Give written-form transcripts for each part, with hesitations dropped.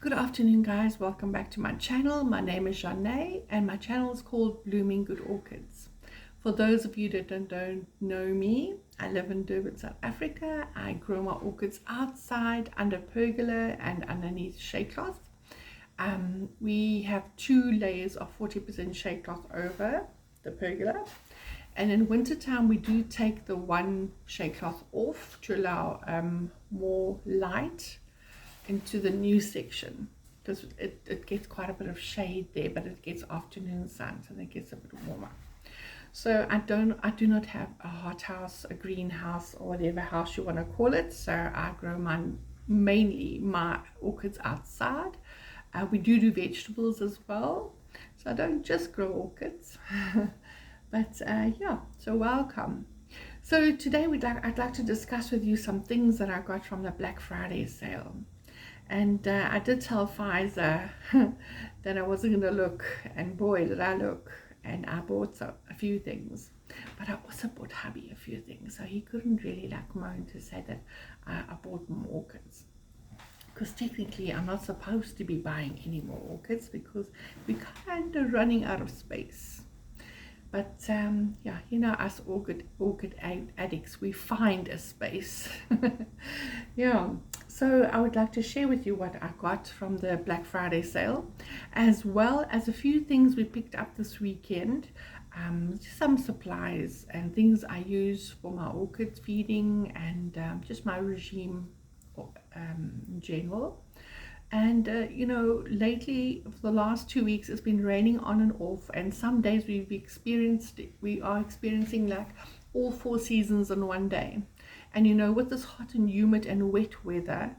Good afternoon, guys. Welcome back to my channel. My name is Janae and my channel is called Blooming Good Orchids. For those of you that don't know me, I live in Durban, South Africa. I grow my orchids outside under pergola and underneath shade cloth. We have 2 layers of 40% shade cloth over the pergola, and in winter time we do take the one shade cloth off to allow more light into the new section, because it gets quite a bit of shade there, but it gets afternoon sun, so it gets a bit warmer. So I do not have a hothouse, a greenhouse, or whatever house you want to call it. So I grow mainly my orchids outside. We do vegetables as well, so I don't just grow orchids. But yeah, so welcome. So today I'd like to discuss with you some things that I got from the Black Friday sale. And I did tell Pfizer that I wasn't going to look, and boy did I look, and I bought a few things. But I also bought hubby a few things, so he couldn't really moan to say that I bought more orchids. Because technically I'm not supposed to be buying any more orchids because we're kind of running out of space. But yeah, you know, us orchid addicts, we find a space. Yeah, so I would like to share with you what I got from the Black Friday sale, as well as a few things we picked up this weekend, some supplies and things I use for my orchid feeding, and just my regime in general. And you know, lately for the last 2 weeks it's been raining on and off, and some days we are experiencing like all 4 seasons in one day. And you know, with this hot and humid and wet weather,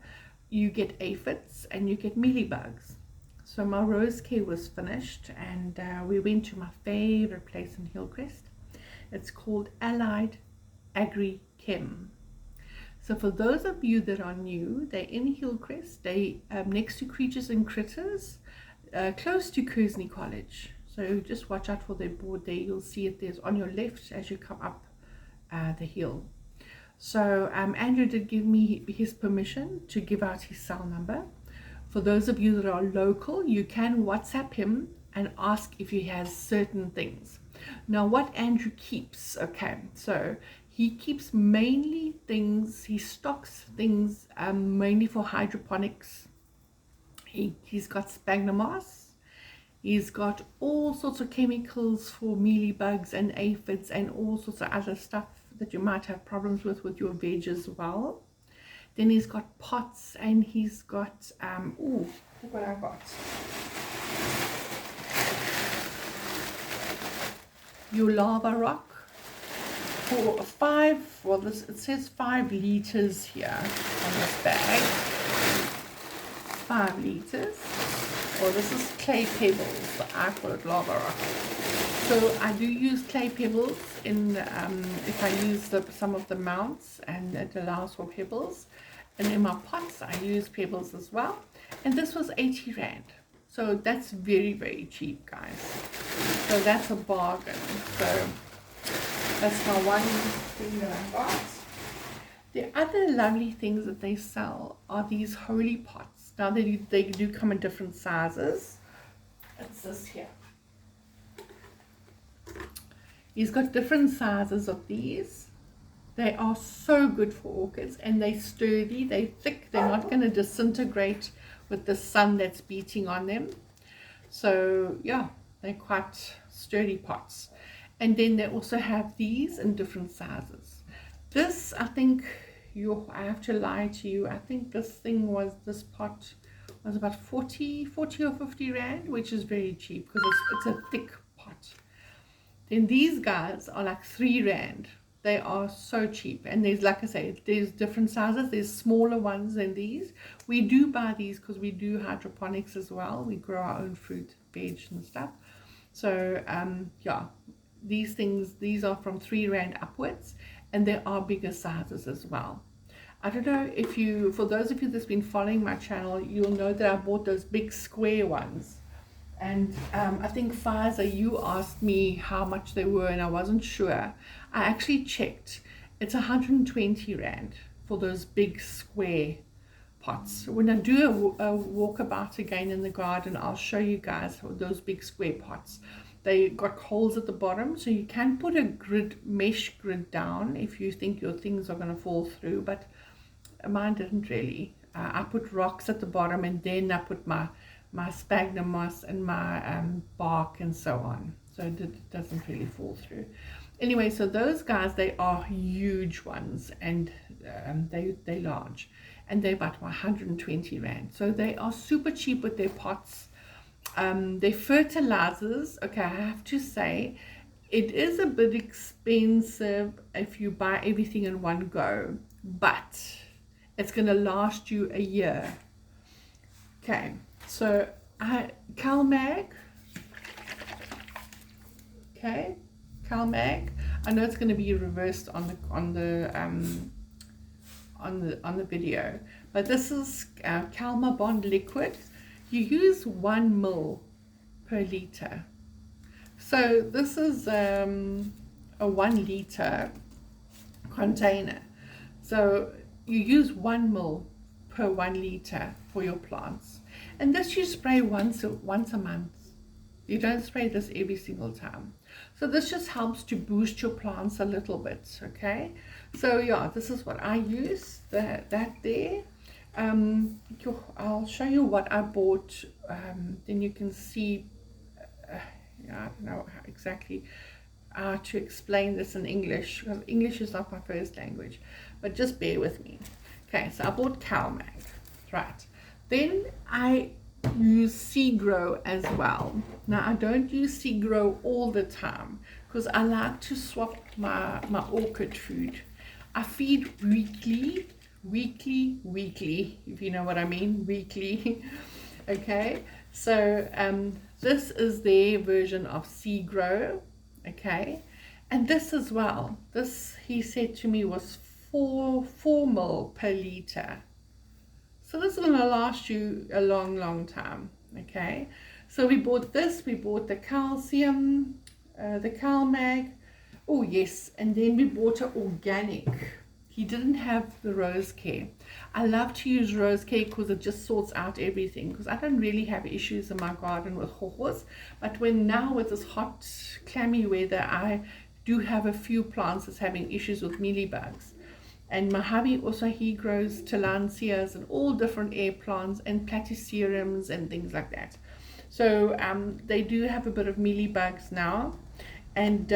you get aphids and you get mealybugs. So my rose care was finished, and we went to my favorite place in Hillcrest. It's called Allied Agri Chem. So for those of you that are new, they're in Hillcrest. They next to Creatures and Critters, close to Kearsney College. So just watch out for their board there. You'll see it there's on your left as you come up the hill. So Andrew did give me his permission to give out his cell number. For those of you that are local, you can WhatsApp him and ask if he has certain things. Now what Andrew keeps, okay, so he keeps mainly things, he stocks things mainly for hydroponics. He's got sphagnum moss, he's got all sorts of chemicals for mealybugs and aphids and all sorts of other stuff that you might have problems with your veg as well. Then he's got pots, and he's got ooh, look what I got. Your lava rock for 5, well this, it says 5 liters here on this bag. 5 liters. Well, this is clay pebbles, but I call it lava rock. So I do use clay pebbles in if I use some of the mounts, and it allows for pebbles. And in my pots I use pebbles as well. And this was 80 Rand. So that's very, very cheap, guys. So that's a bargain. So that's my one thing that I got. The other lovely things that they sell are these holy pots. Now they do come in different sizes. It's this here. He's got different sizes of these. They are so good for orchids, and they're sturdy, they're thick, they're not going to disintegrate with the sun that's beating on them. So yeah, they're quite sturdy pots. And then they also have these in different sizes. This, I think, I have to lie to you, I think this pot was about 40 or 50 Rand, which is very cheap because it's a thick pot. Then these guys are like 3 Rand. They are so cheap, and there's, like I say, there's different sizes. There's smaller ones than these. We do buy these because we do hydroponics as well. We grow our own fruit, veg and stuff. So yeah, these are from 3 Rand upwards, and there are bigger sizes as well. I don't know if you, for those of you that's been following my channel, you'll know that I bought those big square ones. And I think Pfizer, you asked me how much they were, and I wasn't sure. I actually checked. It's 120 Rand for those big square pots. When I do a walkabout again in the garden, I'll show you guys those big square pots. They got holes at the bottom, so you can put a mesh grid down if you think your things are going to fall through, but mine didn't really. I put rocks at the bottom, and then I put my sphagnum moss and my bark and so on, so it doesn't really fall through. Anyway, so those guys, they are huge ones, and they're large, and they're about 120 rand. So they are super cheap with their pots. Their fertilizers, okay, I have to say, it is a bit expensive if you buy everything in one go, but it's going to last you a year. Okay, so CalMag. Okay, CalMag. I know it's going to be reversed on the video, but this is Calma Bond liquid. You use 1 ml per liter. So this is a 1 liter container. So you use 1 ml per 1 liter for your plants, and this you spray once a month. You don't spray this every single time. So this just helps to boost your plants a little bit. Okay, so yeah, this is what I use. That there. I'll show you what I bought, then you can see. I don't know exactly how to explain this in English, because English is not my first language, but just bear with me. Okay, so I bought CalMag, right? Then I use Seagrow as well. Now I don't use Seagrow all the time because I like to swap my orchid food. I feed weekly, if you know what I mean, weekly. Okay, so this is their version of Seagrow. Okay, and this as well, this he said to me was 4 ml per liter. So this is going to last you a long time. Okay, so we bought this, we bought the calcium, the CalMag, oh yes, and then we bought an organic. He didn't have the rose care. I love to use rose care because it just sorts out everything, because I don't really have issues in my garden with hohos, but now with this hot clammy weather, I do have a few plants that's having issues with mealybugs. And my hubby also, he grows tillandsias and all different air plants and platycerums and things like that. So they do have a bit of mealybugs now, and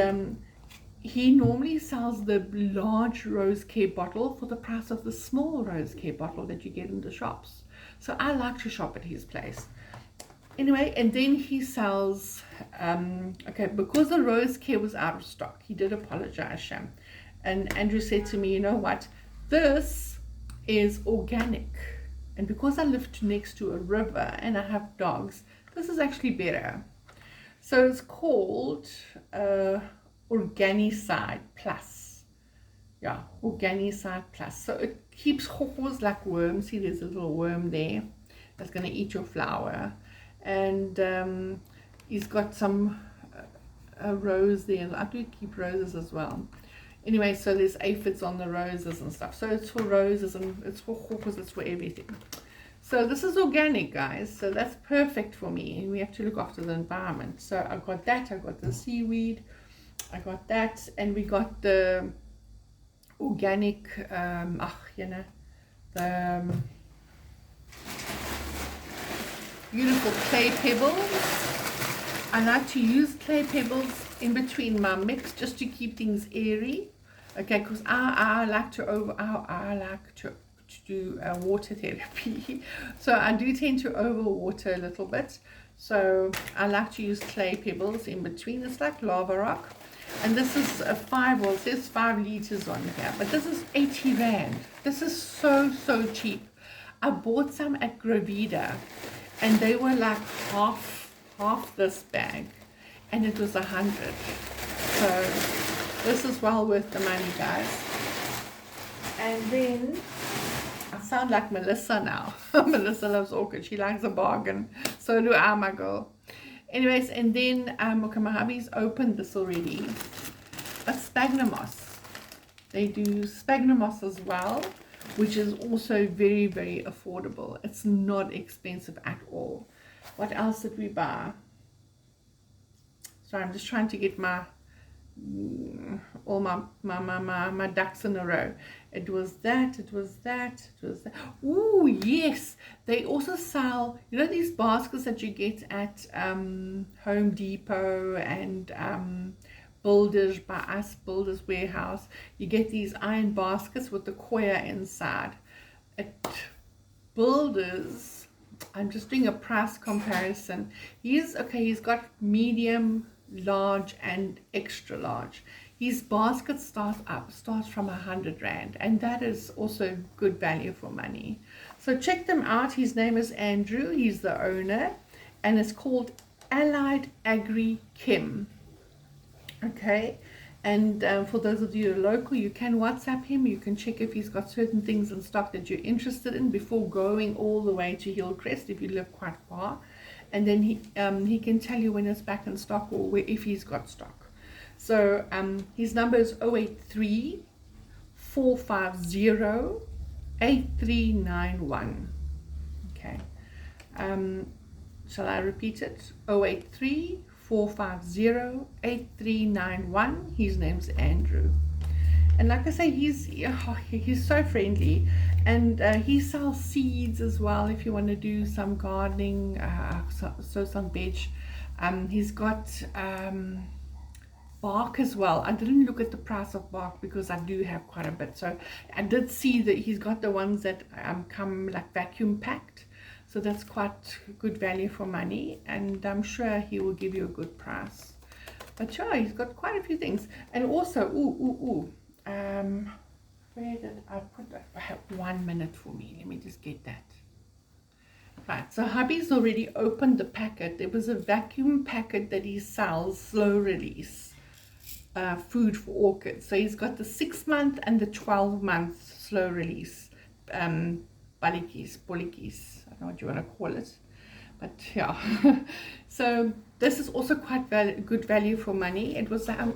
he normally sells the large rose care bottle for the price of the small rose care bottle that you get in the shops. So I like to shop at his place. Anyway, and then he sells, okay, because the rose care was out of stock, he did apologize, Sham. And Andrew said to me, you know what, this is organic. And because I live next to a river and I have dogs, this is actually better. So it's called Organicide Plus. Yeah, Organicide Plus. So it keeps hohos like worms. See, there's a little worm there that's going to eat your flower. And he's got some rose there. I do keep roses as well. Anyway, so there's aphids on the roses and stuff. So it's for roses and it's for hohos, it's for everything. So this is organic, guys. So that's perfect for me. And we have to look after the environment. So I got that. I got the seaweed. I got that. And we got the organic, you know, the beautiful clay pebbles. I like to use clay pebbles in between my mix just to keep things airy. Okay, because I like to do water therapy, so I do tend to overwater a little bit. So I like to use clay pebbles in between. It's like lava rock, and this is a 5, well, it says 5 liters on here, but this is 80 rand. This is so cheap. I bought some at Gravida, and they were like half this bag, and it was 100. So this is well worth the money, guys. And then I sound like Melissa now. Melissa loves orchids. She likes a bargain. So do I, my girl. Anyways, and then okay, my hubby's opened this already. A sphagnum moss. They do sphagnum moss as well. which is also very, very affordable. It's not expensive at all. What else did we buy? Sorry, I'm just trying to get all my ducks in a row. It was that. Oh yes, they also sell, you know, these baskets that you get at Home Depot and Builders by Us, Builders Warehouse. You get these iron baskets with the coir inside. At Builders, I'm just doing a price comparison. He's got medium, large and extra large. His basket starts from R100, and that is also good value for money. So check them out. His name is Andrew. He's the owner, and it's called Allied Agri Chem. Okay, and for those of you who are local, you can WhatsApp him. You can check if he's got certain things in stock that you're interested in before going all the way to Hillcrest if you live quite far, and then he can tell you when it's back in stock or if he's got stock. So his number is 083 450 8391. Okay, shall I repeat it? 083 450 8391. His name's Andrew, and like I say, he's so friendly, and he sells seeds as well if you want to do some gardening, sow some veg. He's got bark as well. I didn't look at the price of bark because I do have quite a bit, so I did see that he's got the ones that come like vacuum packed. So that's quite good value for money, and I'm sure he will give you a good price. But yeah, he's got quite a few things. And also, where did I put that? I have 1 minute for me. Let me just get that. Right, so hubby's already opened the packet. There was a vacuum packet that he sells, slow release food for orchids. So he's got the 6-month and the 12-month slow release bolletjies. I don't know what you want to call it, but yeah. So this is also quite good value for money. It was I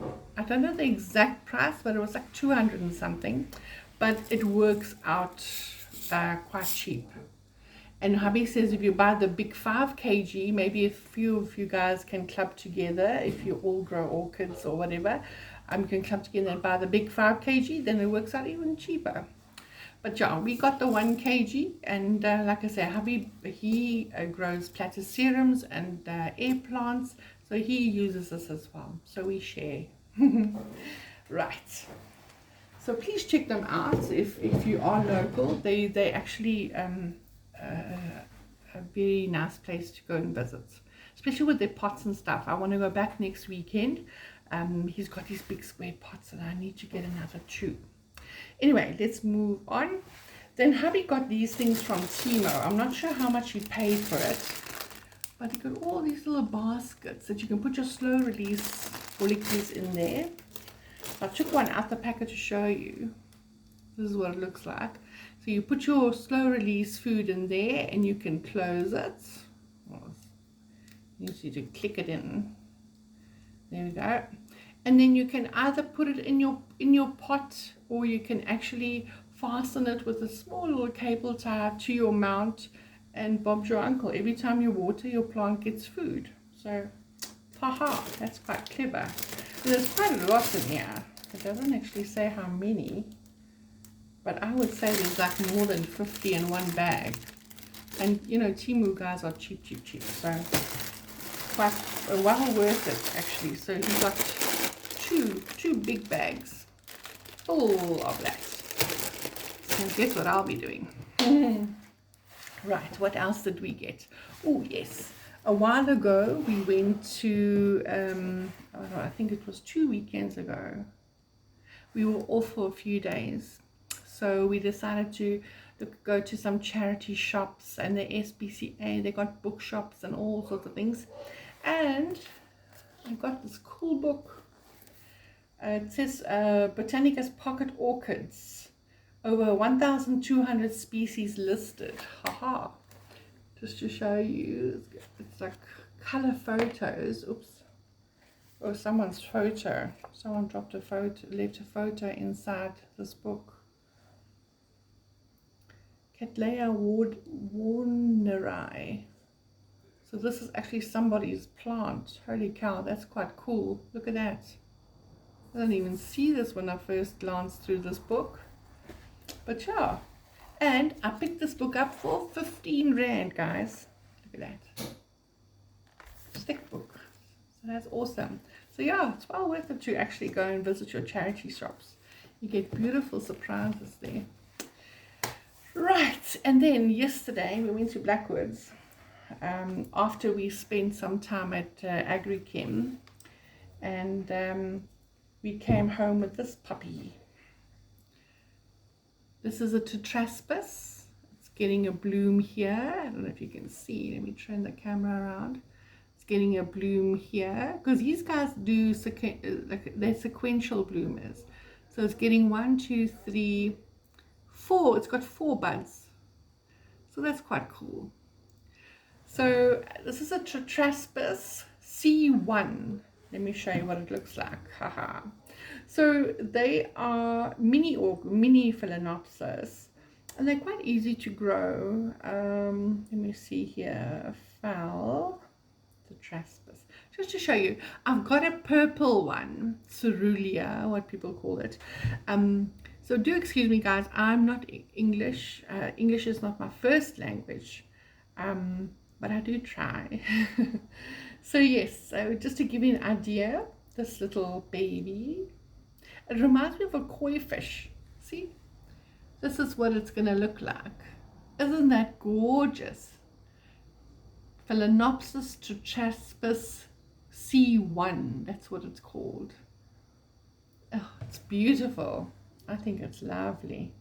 don't know the exact price, but it was like 200 and something, but it works out quite cheap. And hubby says if you buy the big 5 kg, maybe a few of you guys can club together. If you all grow orchids or whatever, you can club together and buy the big 5 kg, then it works out even cheaper. But yeah, we got the 1 kg, and like I say, hubby, he grows platycerums and air plants, so he uses this as well, so we share. Right, so please check them out if you are local. They actually a very nice place to go and visit, especially with their pots and stuff. I want to go back next weekend. He's got these big square pots, and I need to get another 2. Anyway, let's move on. Then hubby got these things from Timo. I'm not sure how much he paid for it, but he got all these little baskets that you can put your slow release bolletjies in there. I took one out the packet to show you. This is what it looks like. So you put your slow release food in there, and you can close it. You need to click it in. There we go. And then you can either put it in your pot, or you can actually fasten it with a small little cable tie to your mount, and Bob's your uncle. Every time you water, your plant gets food. So, haha, that's quite clever. And there's quite a lot in here. It doesn't actually say how many, but I would say there's like more than 50 in one bag. And you know, Temu guys are cheap. So quite well worth it actually. So he got two big bags full of that. So guess what I'll be doing? Right, what else did we get? Oh yes, a while ago we went to I think it was 2 weekends ago. We were off for a few days, so we decided to go to some charity shops, and the SPCA, they got bookshops and all sorts of things. And I got this cool book. It says Botanica's Pocket Orchids, over 1,200 species listed. Haha, just to show you, it's like color photos. Oops. Oh, someone's photo. Someone dropped a photo, left a photo inside this book. Cattleya warneri. So this is actually somebody's plant. Holy cow, that's quite cool. Look at that. I didn't even see this when I first glanced through this book. But yeah. And I picked this book up for 15 Rand, guys. Look at that. Thick book. So that's awesome. So yeah, it's well worth it to actually go and visit your charity shops. You get beautiful surprises there. Right, and then yesterday we went to Blackwoods after we spent some time at Agrichem, and we came home with this puppy. This is a tetraspis. It's getting a bloom here. I don't know if you can see. Let me turn the camera around. It's getting a bloom here because these guys do they're sequential bloomers. So it's getting 1, 2, 3, 4. It's got 4 buds. So that's quite cool. So this is a tetraspis C1. Let me show you what it looks like. Haha. So they are mini Phalaenopsis, and they're quite easy to grow. Let me see here. Fowl, tetraspis. Just to show you, I've got a purple one, cerulean, what people call it. So do excuse me, guys. I'm not English. English is not my first language, but I do try. So yes, so just to give you an idea, this little baby, it reminds me of a koi fish. See, this is what it's going to look like. Isn't that gorgeous? Phalaenopsis tetraspis C1, that's what it's called. Oh, it's beautiful. I think it's lovely.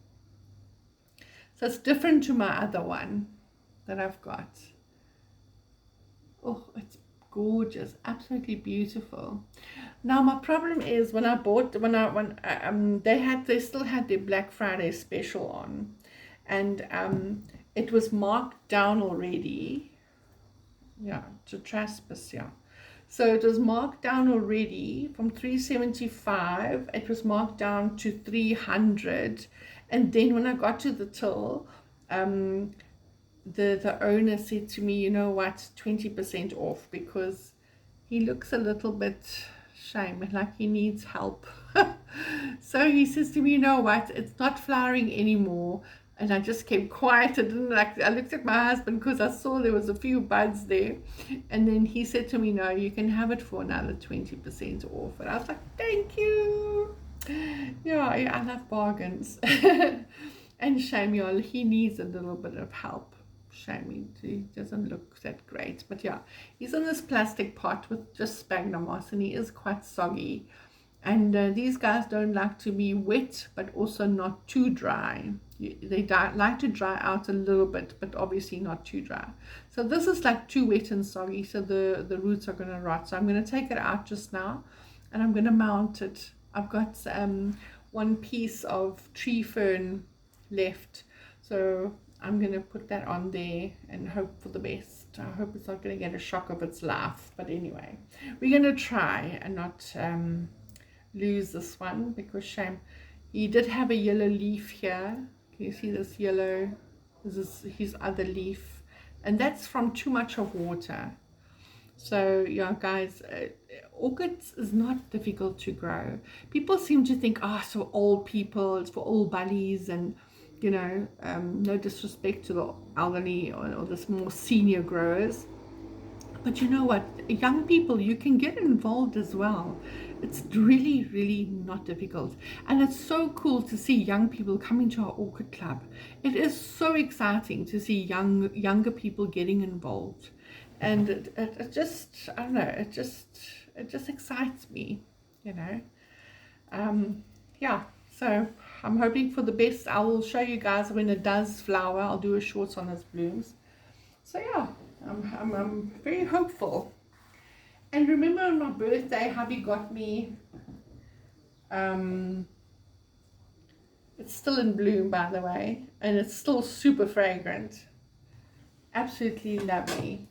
So it's different to my other one that I've got. Oh, it's gorgeous, absolutely beautiful. Now my problem is when I bought they still had their Black Friday special on, and it was marked down already. Yeah, tetraspis, yeah. So it was marked down already from 375. It was marked down to 300, and then when I got to the till, the owner said to me, you know what, 20% off, because he looks a little bit shame, like he needs help. So he says to me, you know what, it's not flowering anymore. And I just kept quiet. I didn't like. I looked at my husband because I saw there was a few buds there, and then he said to me, no, you can have it for another 20% off. And I was like, thank you. Yeah, I love bargains. And Samuel, he needs a little bit of help. Shame, he doesn't look that great, but yeah, he's in this plastic pot with just sphagnum moss, and he is quite soggy, and these guys don't like to be wet but also not too dry. They like to dry out a little bit, but obviously not too dry. So this is like too wet and soggy, so the roots are going to rot. So I'm going to take it out just now, and I'm going to mount it. I've got one piece of tree fern left, so I'm going to put that on there and hope for the best. I hope it's not going to get a shock of its life. But anyway, we're going to try and not lose this one, because shame. He did have a yellow leaf here. Can you see this yellow? This is his other leaf. And that's from too much of water. So yeah, guys, orchids is not difficult to grow. People seem to think, oh, it's for old people, it's for old bullies, and you know, no disrespect to the elderly or the more senior growers, but you know what, young people, you can get involved as well. It's really, really not difficult, and it's so cool to see young people coming to our orchid club. It is so exciting to see younger people getting involved, and it just, I don't know, it just excites me, you know. Yeah, so I'm hoping for the best. I will show you guys when it does flower. I'll do a short on its blooms. So yeah, I'm very hopeful. And remember on my birthday, hubby got me, it's still in bloom, by the way, and it's still super fragrant. Absolutely lovely.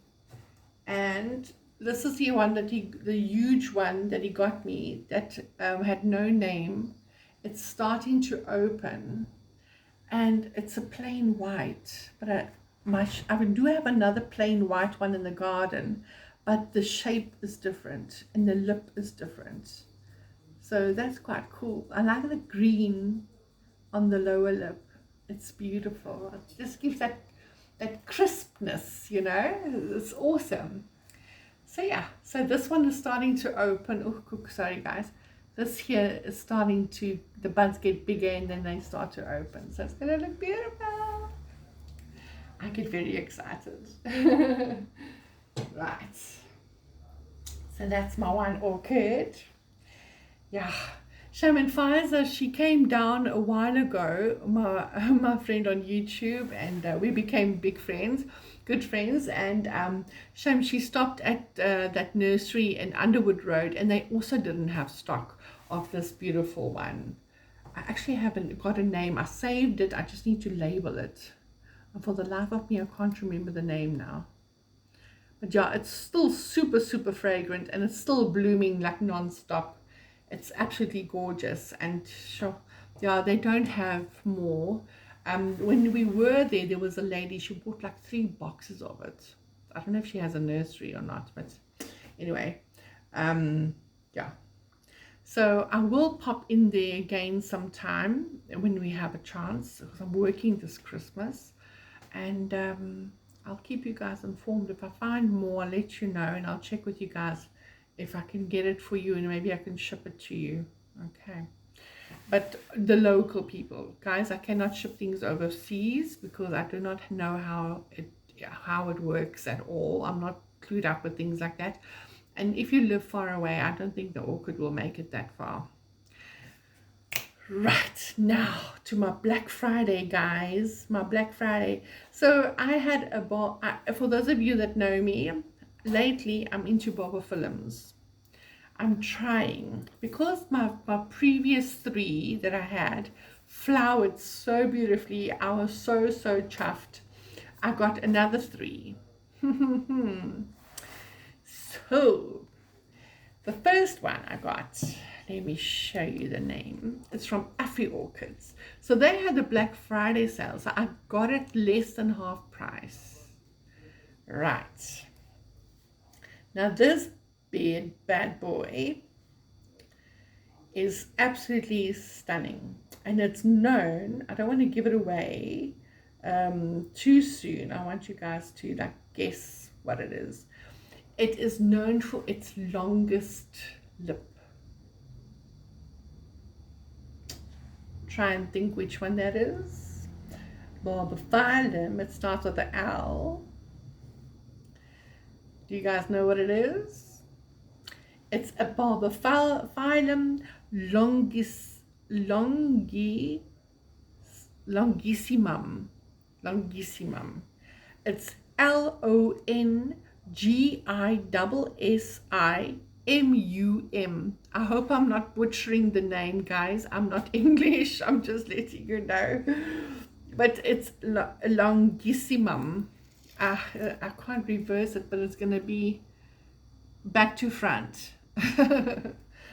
And this is the one that the huge one that he got me that had no name. It's starting to open, and it's a plain white, but I do have another plain white one in the garden, but the shape is different and the lip is different. So that's quite cool. I like the green on the lower lip. It's beautiful. It just gives that crispness, you know. It's awesome. So yeah, so this one is starting to open. Oh, sorry guys. This here is starting to, the buds get bigger and then they start to open. So it's going to look beautiful. I get very excited. Right. So that's my one orchid. Yeah. Shaman Pfizer, she came down a while ago, my friend on YouTube, and we became big friends, good friends. And she stopped at that nursery in Underwood Road, and they also didn't have stock of this beautiful one. I actually haven't got a name. I saved it. I just need to label it. And for the life of me, I can't remember the name now. But yeah, it's still super, super fragrant, and it's still blooming like non-stop. It's absolutely gorgeous. And sure, yeah, they don't have more. When we were there, there was a lady, she bought like 3 boxes of it. I don't know if she has a nursery or not, but anyway, yeah. So I will pop in there again sometime when we have a chance, because I'm working this Christmas. And I'll keep you guys informed. If I find more, I'll let you know, and I'll check with you guys if I can get it for you, and maybe I can ship it to you. Okay. But the local people, guys, I cannot ship things overseas because I do not know how it works at all. I'm not clued up with things like that. And if you live far away, I don't think the orchid will make it that far. Right, now to my Black Friday, guys. My Black Friday. So I had for those of you that know me, lately I'm into Bulbophylums. I'm trying, because my previous 3 that I had flowered so beautifully. I was so chuffed. I got another 3. So the first one I got, let me show you the name. It's from Afri Orchids. So they had a Black Friday sale, so I got it less than half price. Right. Now this bad boy is absolutely stunning. And it's known, I don't want to give it away too soon. I want you guys to like guess what it is. It is known for its longest lip. Try and think which one that is. Bulbophylum, it starts with the L. Do you guys know what it is? It's a Bulbophylum longissimum. It's LONGISSIMUM. I hope I'm not butchering the name, guys. I'm not English. I'm just letting you know. But it's longissimum. I can't reverse it, but it's going to be back to front.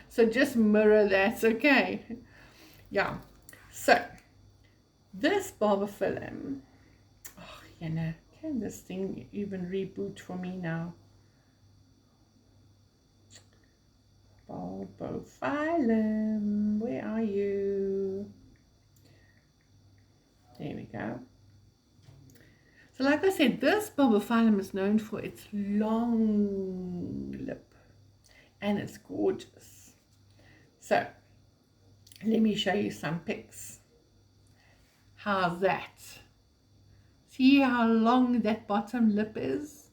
So just mirror that, okay? Yeah. So this Bulbophylum, oh, you know, can this thing even reboot for me now? Bulbophylum, where are you? There we go. So like I said, this Bulbophylum is known for its long lip, and it's gorgeous. So let me show you some pics. How's that? See how long that bottom lip is?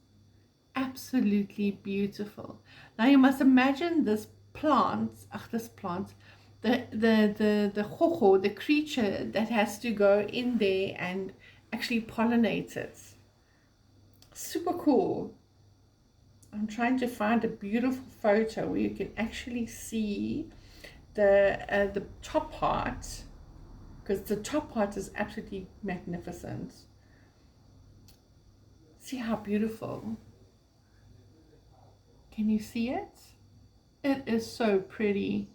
Absolutely beautiful. Now you must imagine this plant, the hoho, the creature that has to go in there and actually pollinate it. Super cool. I'm trying to find a beautiful photo where you can actually see the top part, because the top part is absolutely magnificent. See how beautiful. Can you see it? It is so pretty.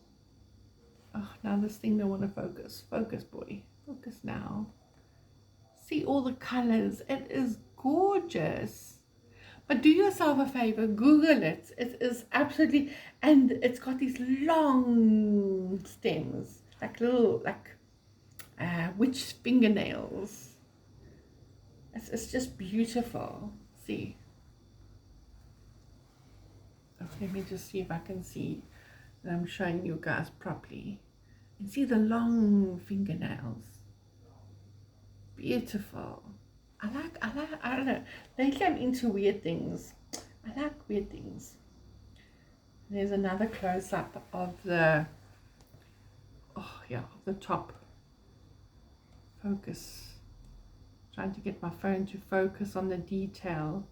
Oh, now this thing don't want to focus. Focus, boy. Focus now. See all the colors. It is gorgeous. But do yourself a favor, Google it. It is absolutely, and it's got these long stems, like little, like witch fingernails. It's just beautiful. See. Oh, let me just see if I can see that I'm showing you guys properly. And see the long fingernails. Beautiful. I don't know. Lately I'm into weird things. I like weird things. There's another close-up of the, oh yeah, of the top. Focus. Trying to get my phone to focus on the detail,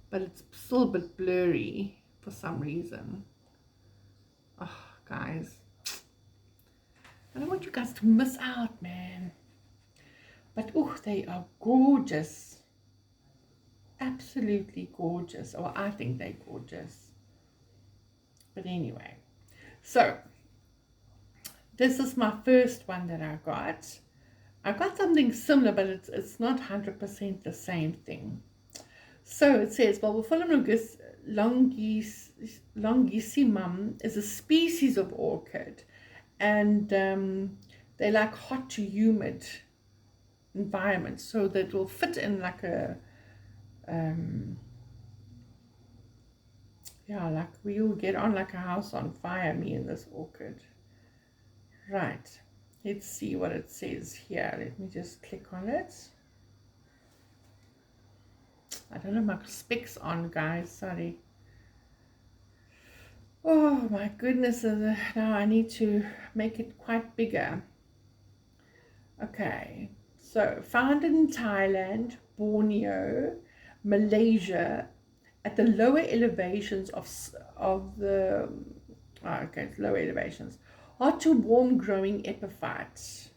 but it's still a bit blurry for some reason. Oh, guys. I don't want you guys to miss out, man. But oh, they are gorgeous. Absolutely gorgeous. Or I think they're gorgeous. But anyway. So, this is my first one that I got. I got something similar, but it's not 100% the same thing. So it says, Bulbophylum longissimum is a species of orchid. And they like hot to humid environment, so that will fit in like a yeah, like we'll get on like a house on fire, me and this orchid. Right, let's see what it says here. Let me just click on it. I don't have my specs on, guys, sorry. Oh my goodness, now I need to make it quite bigger. Okay, so found in Thailand, Borneo, Malaysia, at the lower elevations of the okay, it's lower elevations, hot to warm growing epiphytes.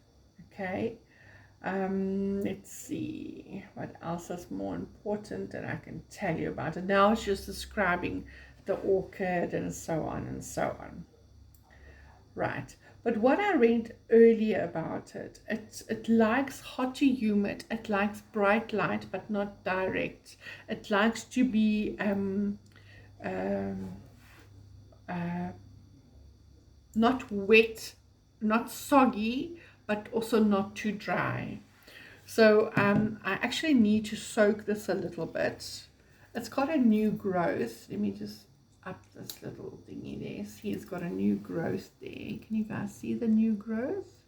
Okay, let's see what else is more important that I can tell you about it. Now it's just describing the orchid and so on and so on. Right, but what I read earlier about it, it likes hot to humid, it likes bright light but not direct. It likes to be not wet, not soggy, but also not too dry. So I actually need to soak this a little bit. It's got a new growth. Let me just up this little thingy there. See, it's got a new growth there. Can you guys see the new growth?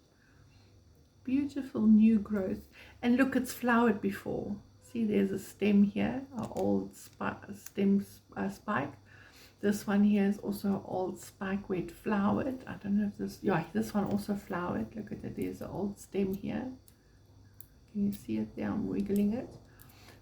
Beautiful new growth. And look, it's flowered before. See, there's a stem here, an old stem spike. This one here is also an old spike where it flowered. I don't know if this, yeah, this one also flowered. Look at it, there's an old stem here. Can you see it there? I'm wiggling it.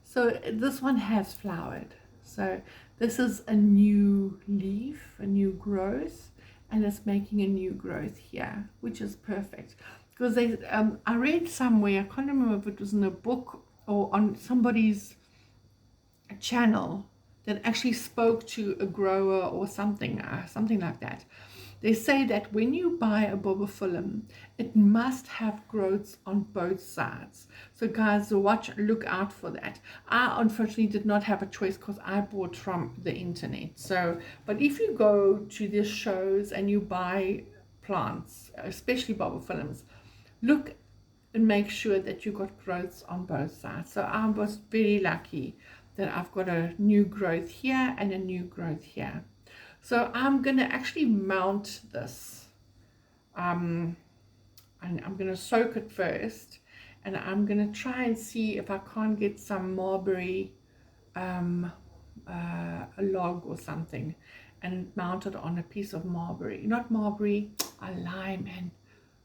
So this one has flowered. So this is a new leaf, a new growth, and it's making a new growth here, which is perfect. Because they, I read somewhere, I can't remember if it was in a book or on somebody's channel, that actually spoke to a grower or something, something like that. They say that when you buy a Bulbophylum, it must have growths on both sides. So guys, look out for that. I unfortunately did not have a choice because I bought from the internet. So, but if you go to these shows and you buy plants, especially Bulbophylums, look and make sure that you got growths on both sides. So I was very lucky that I've got a new growth here and a new growth here. So I'm going to actually mount this, and I'm going to soak it first, and I'm going to try and see if I can't get some mulberry, a log or something, and mount it on a piece of mulberry, not mulberry, a lime, and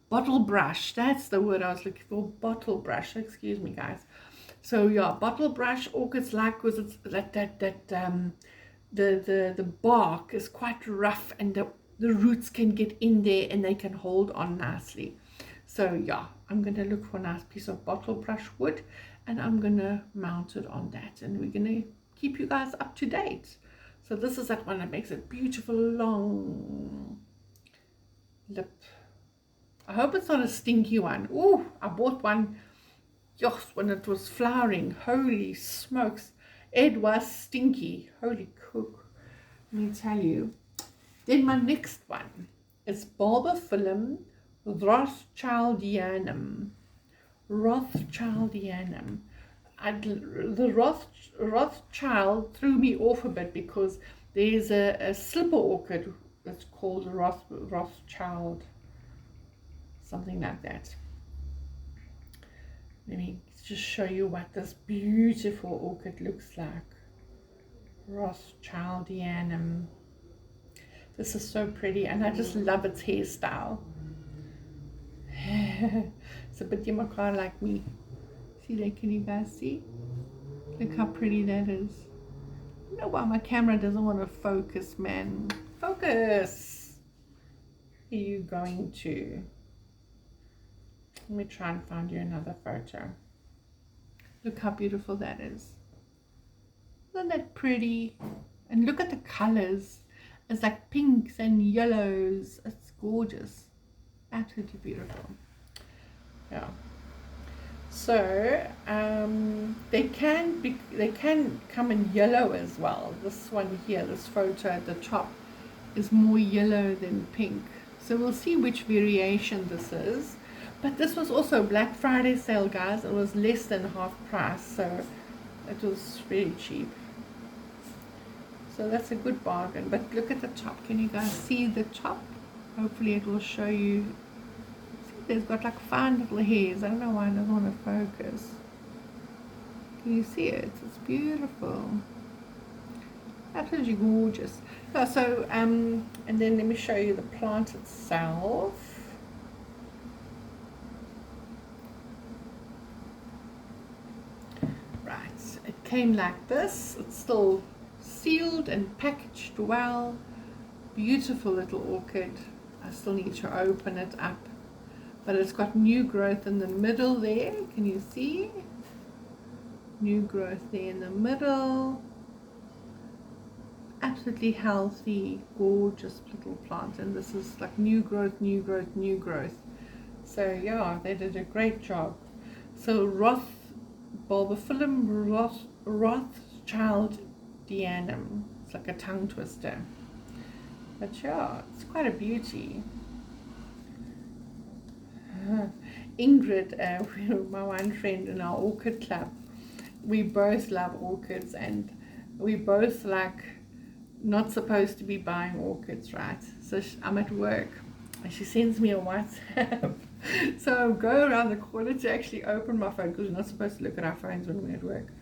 bottle brush, that's the word I was looking for, bottle brush, excuse me guys. So yeah, bottle brush, orchids like, because it's the bark is quite rough, and the roots can get in there and they can hold on nicely. So yeah, I'm going to look for a nice piece of bottle brush wood, and I'm going to mount it on that, and we're going to keep you guys up to date. So this is that one that makes a beautiful long lip. I hope it's not a stinky one. Oh, I bought one Yes, when it was flowering, holy smokes, it was stinky. Holy cook, let me tell you. Then my next one is Bulbophylum Rothschildianum. Rothschildianum. The Rothschild threw me off a bit because there's a slipper orchid that's called Rothschild, something like that. Let me just show you what this beautiful orchid looks like. Rothschildianum. This is so pretty, and I just love its hairstyle. It's a bit yamaka like me. See that? Can you guys see? Look how pretty that is. I don't know why my camera doesn't want to focus, man. Focus! Are you going to? Let me try and find you another photo. Look how beautiful that is. Isn't that pretty? And look at the colors. It's like pinks and yellows. It's gorgeous. Absolutely beautiful. Yeah. So they can come in yellow as well. This one here, this photo at the top, is more yellow than pink. So we'll see which variation this is. But this was also Black Friday sale, guys. It was less than half price, so it was very cheap. So that's a good bargain. But look at the top. Can you guys see the top? Hopefully it will show you. See, there's got like fine little hairs. I don't know why it doesn't want to focus. Can you see it? It's beautiful. Absolutely gorgeous. Oh, so and then let me show you the plant itself. Right, it came like this. It's still sealed and packaged well. Beautiful little orchid. I still need to open it up, but it's got new growth in the middle there. Can you see? New growth there in the middle. Absolutely healthy, gorgeous little plant, and this is like new growth, new growth, new growth. So yeah, they did a great job. So Bulbophylum Rothschildianum. It's like a tongue twister. But yeah, it's quite a beauty. Ingrid, my one friend in our orchid club, we both love orchids, and we both like not supposed to be buying orchids, right? So I'm at work and she sends me a WhatsApp. So I go around the corner to actually open my phone, because we're not supposed to look at our phones when we're at work.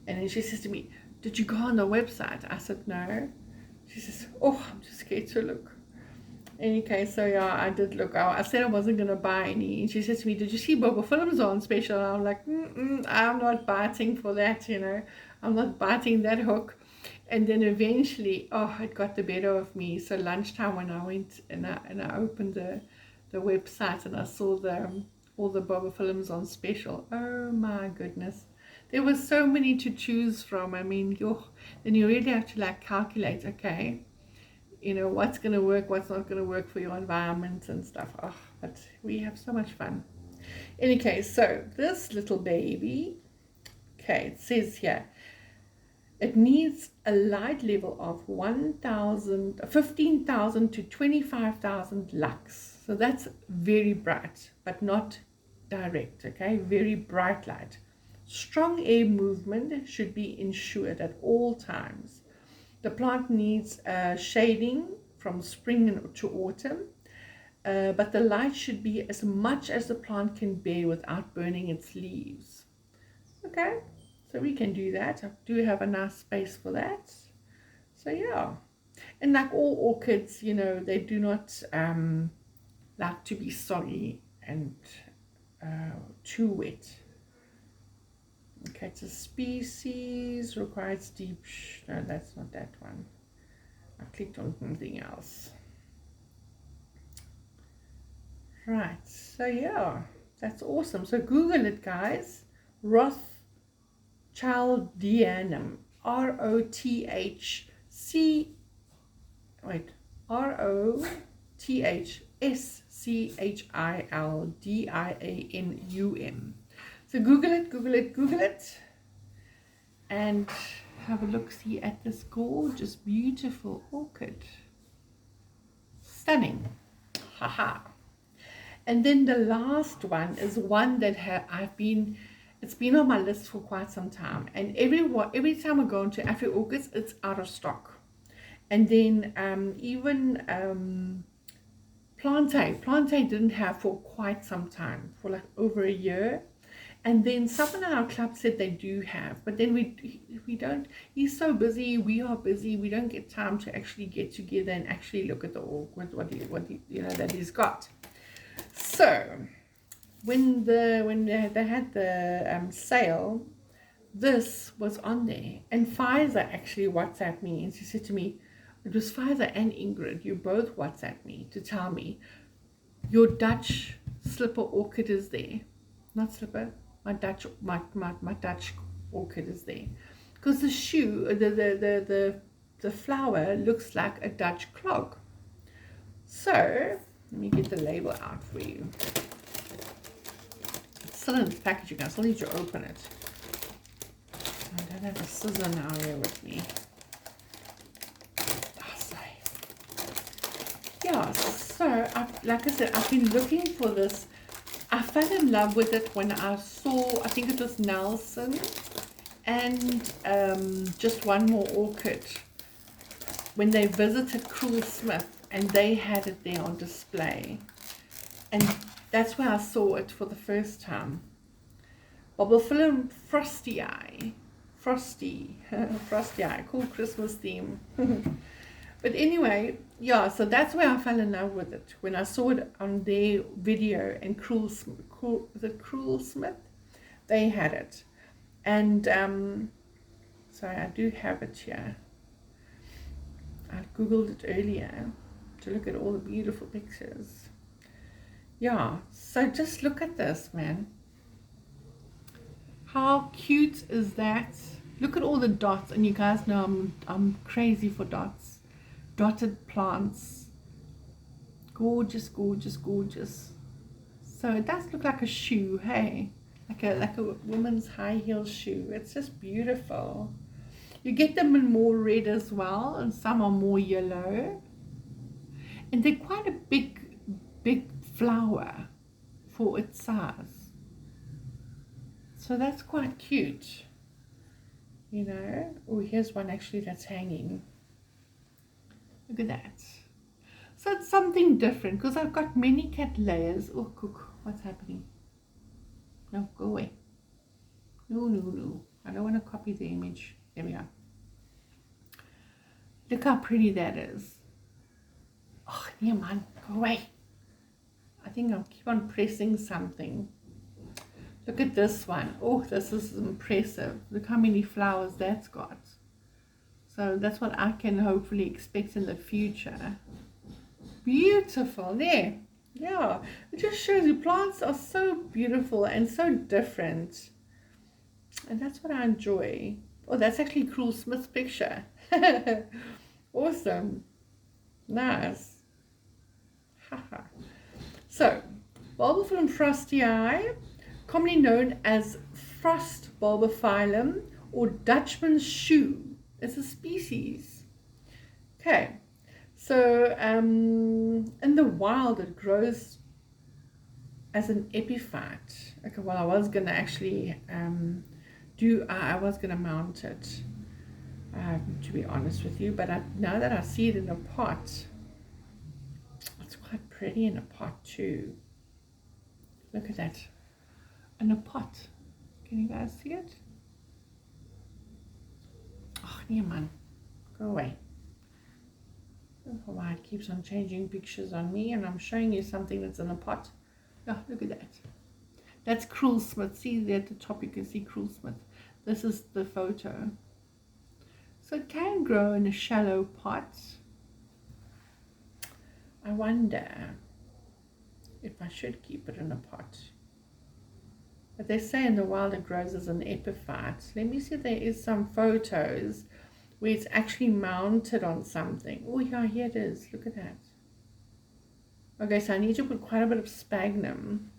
And then she says to me, "Did you go on the website?" I said, "No." She says, "Oh, I'm just scared to look." Okay, so yeah, I did look. I said I wasn't going to buy any. And she says to me, "Did you see Bulbophylums on special?" And I'm like, I'm not biting for that, I'm not biting that hook. And then eventually, it got the better of me. So lunchtime when I went and I opened the website and I saw all the Bulbophylums on special. Oh my goodness. There were so many to choose from. I mean, then you really have to like calculate, okay, what's going to work, what's not going to work for your environment and stuff. But we have so much fun. In any case, so this little baby, okay, it says here, it needs a light level of 15,000 to 25,000 lux. So that's very bright, but not direct, okay? Very bright light. Strong air movement should be ensured at all times. The plant needs shading from spring to autumn, but the light should be as much as the plant can bear without burning its leaves. Okay? So we can do that. I do have a nice space for that. So yeah. And like all orchids, they do not like to be soggy and too wet. Okay, it's a species, requires deep... No, that's not that one. I clicked on something else. Right, so yeah, that's awesome. So Google it, guys. Rothschildianum, Rothschildianum. So Google it, Google it, Google it, and have a look-see at this gorgeous, beautiful orchid. Stunning. Haha. And then the last one is one that it's been on my list for quite some time. And every time I go into Afri Orchids, it's out of stock. And then even Plante didn't have for quite some time, for like over a year. And then someone in our club said they do have, but then we don't. He's so busy, we are busy, we don't get time to actually get together and actually look at the orchid, what he that he's got. So when they had the sale, this was on there, and Pfizer actually WhatsApped me, and she said to me, it was Pfizer and Ingrid, you both WhatsApped me to tell me your Dutch slipper orchid is there. Not slipper, my Dutch orchid is there, because the shoe, the flower looks like a Dutch clog. So let me get the label out for you. It's still in the packaging. I still need to open it. I don't have a scissor now here with me. Yeah, so like I said, I've been looking for this. I fell in love with it when I saw, I think it was Nelson and just one more orchid, when they visited Cruel Smith, and they had it there on display, and that's where I saw it for the first time. Bulbophylum frosty eye, frosty eye, cool Christmas theme. But anyway, yeah, so that's where I fell in love with it, when I saw it on their video, and Cruel Smith, they had it. And sorry, I do have it here. I googled it earlier to look at all the beautiful pictures. Yeah, so just look at this, man. How cute is that? Look at all the dots, and you guys know I'm crazy for dots. Dotted plants, gorgeous, gorgeous, gorgeous. So it does look like a shoe, hey, like a woman's high heel shoe. It's just beautiful. You get them in more red as well, and some are more yellow, and they're quite a big flower for its size. So that's quite cute, you know. Oh, here's one actually that's hanging. Look at that. So it's something different, because I've got many cat layers. Oh, cook, what's happening? No, go away. No. I don't want to copy the image. There we go. Look how pretty that is. Oh, yeah, man, go away. I think I'll keep on pressing something. Look at this one. Oh, this is impressive. Look how many flowers that's got. So that's what I can hopefully expect in the future. Beautiful. There. Yeah. It just shows you plants are so beautiful and so different. And that's what I enjoy. Oh, that's actually Cruel Smith's picture. Awesome. Nice. Haha. So, Bulbophylum frosty eye, commonly known as frost bulbophylum or Dutchman's shoe. It's a species. Okay, so in the wild it grows as an epiphyte. Okay, well, I was gonna actually I was gonna mount it, to be honest with you, but now that I see it in a pot, it's quite pretty in a pot too. Look at that, in a pot. Can you guys see it? Oh, yeah, man, go away. I don't know why it keeps on changing pictures on me, and I'm showing you something that's in a pot. Oh, look at that. That's Cruel Smith. See there at the top, you can see Cruel Smith. This is the photo. So it can grow in a shallow pot. I wonder if I should keep it in a pot. But they say in the wild it grows as an epiphyte. Let me see if there is some photos where it's actually mounted on something. Oh yeah, here it is. Look at that. Okay, so I need to put quite a bit of sphagnum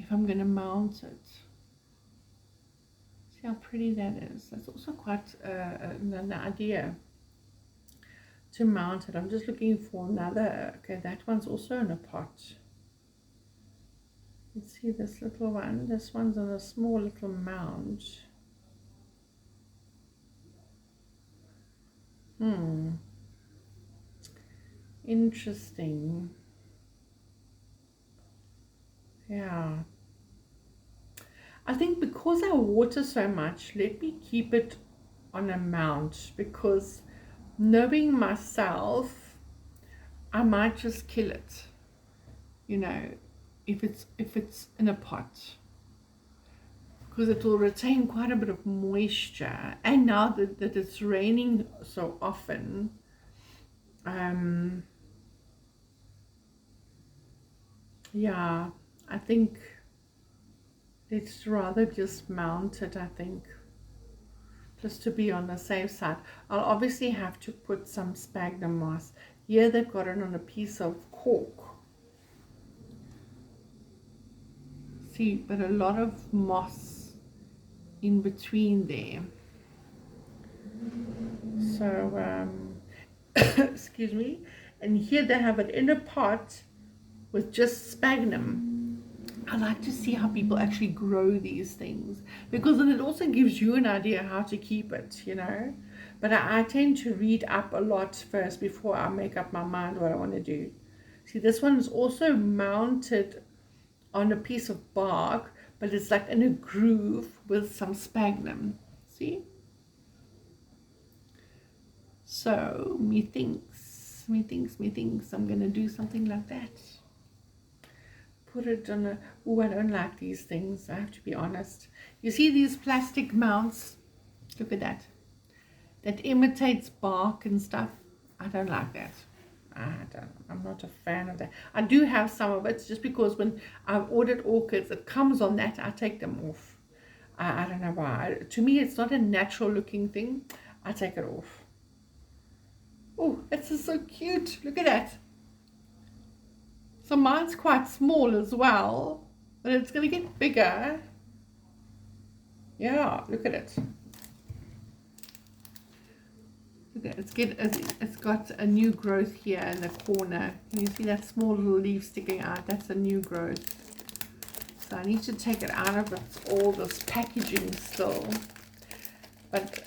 if I'm going to mount it. See how pretty that is. That's also quite an idea to mount it. I'm just looking for another. Okay, that one's also in a pot. Let's see this little one. This one's on a small little mound. Interesting. Yeah. I think because I water so much, let me keep it on a mount, because knowing myself, I might just kill it, you know, if it's in a pot, because it will retain quite a bit of moisture. And now that it's raining so often, yeah, I think let's rather just mount it, I think, just to be on the safe side. I'll obviously have to put some sphagnum moss. Here they've got it on a piece of cork. See, but a lot of moss in between there. So, excuse me. And here they have it in a pot with just sphagnum. I like to see how people actually grow these things, because then it also gives you an idea how to keep it, you know. But I tend to read up a lot first before I make up my mind what I want to do. See, this one is also mounted on a piece of bark, but it's like in a groove with some sphagnum. See? So methinks I'm gonna do something like that. Put it on a, oh, I don't like these things, I have to be honest. You see these plastic mounts? Look at that. That imitates bark and stuff. I don't like that. I'm not a fan of that. I do have some of it, just because when I've ordered orchids, it comes on that, I take them off. I don't know why. To me, it's not a natural looking thing. I take it off. Oh, it's just so cute. Look at that. So mine's quite small as well, but it's going to get bigger. Yeah, look at it. Look at it. It's got a new growth here in the corner. Can you see that small little leaf sticking out? That's a new growth. So I need to take it out of all this packaging still. But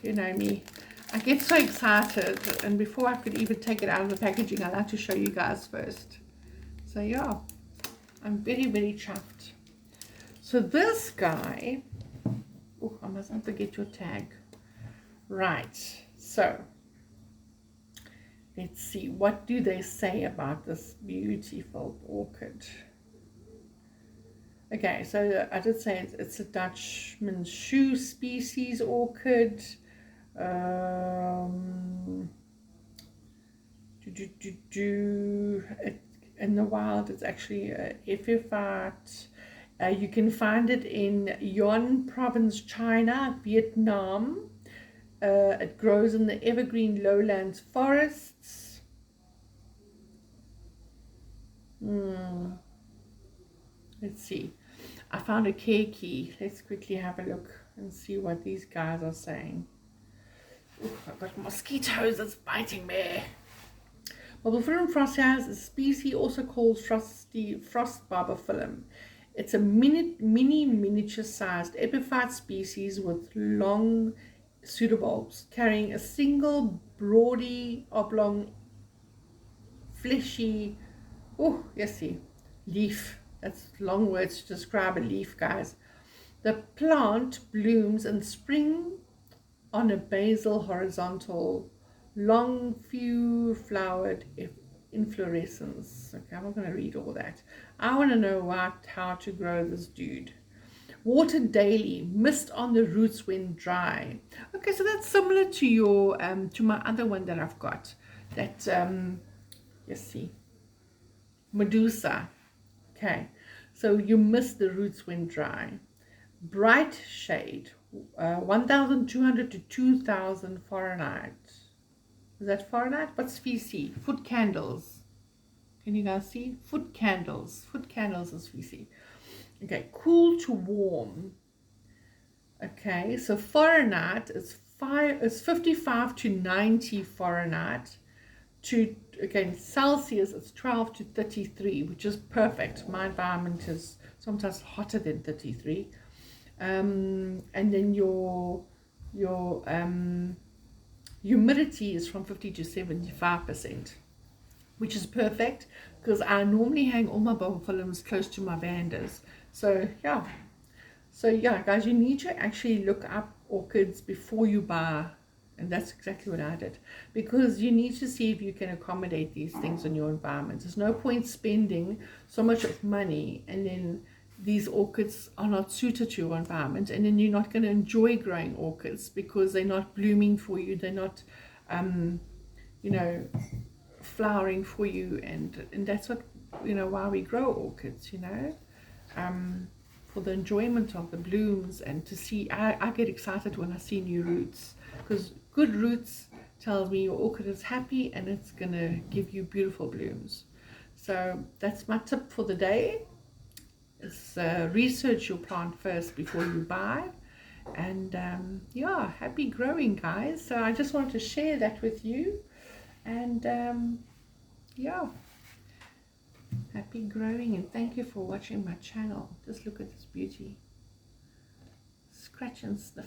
you know me, I get so excited, and before I could even take it out of the packaging, I like to show you guys first. So yeah, I'm very, very chuffed. So this guy, oh, I mustn't forget your tag. Right, so let's see, what do they say about this beautiful orchid? Okay, so I did say it's a Dutchman shoe species orchid. In the wild, it's actually epiphyte. You can find it in Yuen Province, China, Vietnam. It grows in the evergreen lowlands forests. Let's see. I found a care key. Let's quickly have a look and see what these guys are saying. Ooh, I've got mosquitoes that's biting me. Bulbophylum frostia is a species also called frost bulbophylum. It's a miniature-sized epiphyte species with long pseudobulbs carrying a single broady, oblong, fleshy, leaf. That's long words to describe a leaf, guys. The plant blooms in spring on a basal horizontal, long few flowered inflorescence. Okay, I'm not going to read all that. I want to know how to grow this dude. Water daily, mist on the roots when dry. Okay, so that's similar to your to my other one that I've got. That let's see, Medusa. Okay, so you mist the roots when dry. Bright shade, 1,200 to 2,000 Fahrenheit. Is that Fahrenheit? What's VC? Foot candles. Can you guys see? Foot candles. Foot candles is VC. Okay, cool to warm. Okay, so Fahrenheit is 55 to 90 Fahrenheit. To, again, Celsius is 12 to 33, which is perfect. My environment is sometimes hotter than 33. And then your humidity is from 50 to 75%, which is perfect because I normally hang all my bulbophylums close to my vandas. So yeah, guys, you need to actually look up orchids before you buy, and that's exactly what I did, because you need to see if you can accommodate these things in your environment. There's no point spending so much of money and then these orchids are not suited to your environment, and then you're not going to enjoy growing orchids because they're not blooming for you, they're not you know, flowering for you, and that's what, you know, why we grow orchids, you know, for the enjoyment of the blooms, and to see, I get excited when I see new roots, because good roots tells me your orchid is happy and it's gonna give you beautiful blooms. So that's my tip for the day, is research your plant first before you buy. And yeah, happy growing, guys. So I just wanted to share that with you, and yeah, happy growing, and thank you for watching my channel. Just look at this beauty. Scratch and sniff.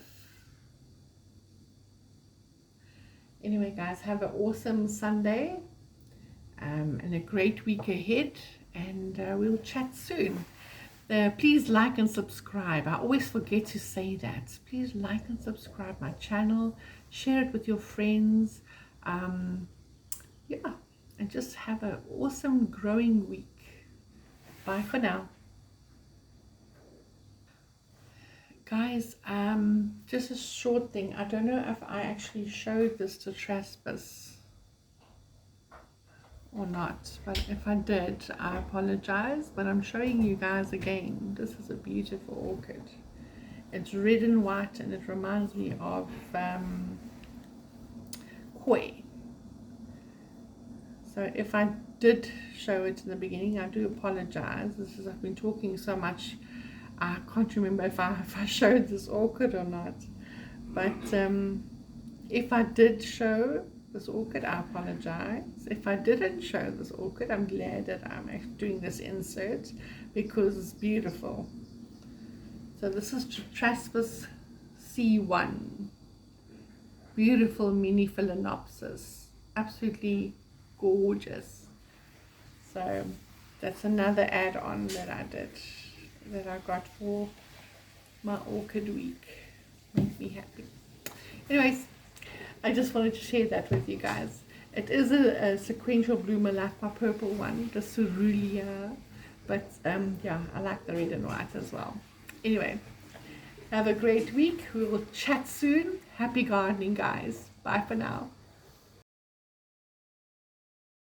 Anyway, guys, have an awesome Sunday and a great week ahead, and we'll chat soon. Please like and subscribe. I always forget to say that. Please like and subscribe my channel, share it with your friends. Yeah, and just have an awesome growing week. Bye for now. Guys, just a short thing. I don't know if I actually showed this to Traspus or not, but if I did, I apologize, but I'm showing you guys again. This is a beautiful orchid. It's red and white, and it reminds me of koi. So if I did show it in the beginning, I do apologize. I've been talking so much, I can't remember if I showed this orchid or not. But if I did show this orchid, I apologize. If I didn't show this orchid, I'm glad that I'm actually doing this insert, because it's beautiful. So this is Traspus C1. Beautiful mini phalaenopsis. Absolutely gorgeous. So that's another add-on that I did, that I got for my orchid week. Makes me happy. Anyways, I just wanted to share that with you guys. It is a sequential bloomer like my purple one, the Cerulean, but yeah, I like the red and white as well. Anyway, have a great week. We will chat soon. Happy gardening, guys. Bye for now.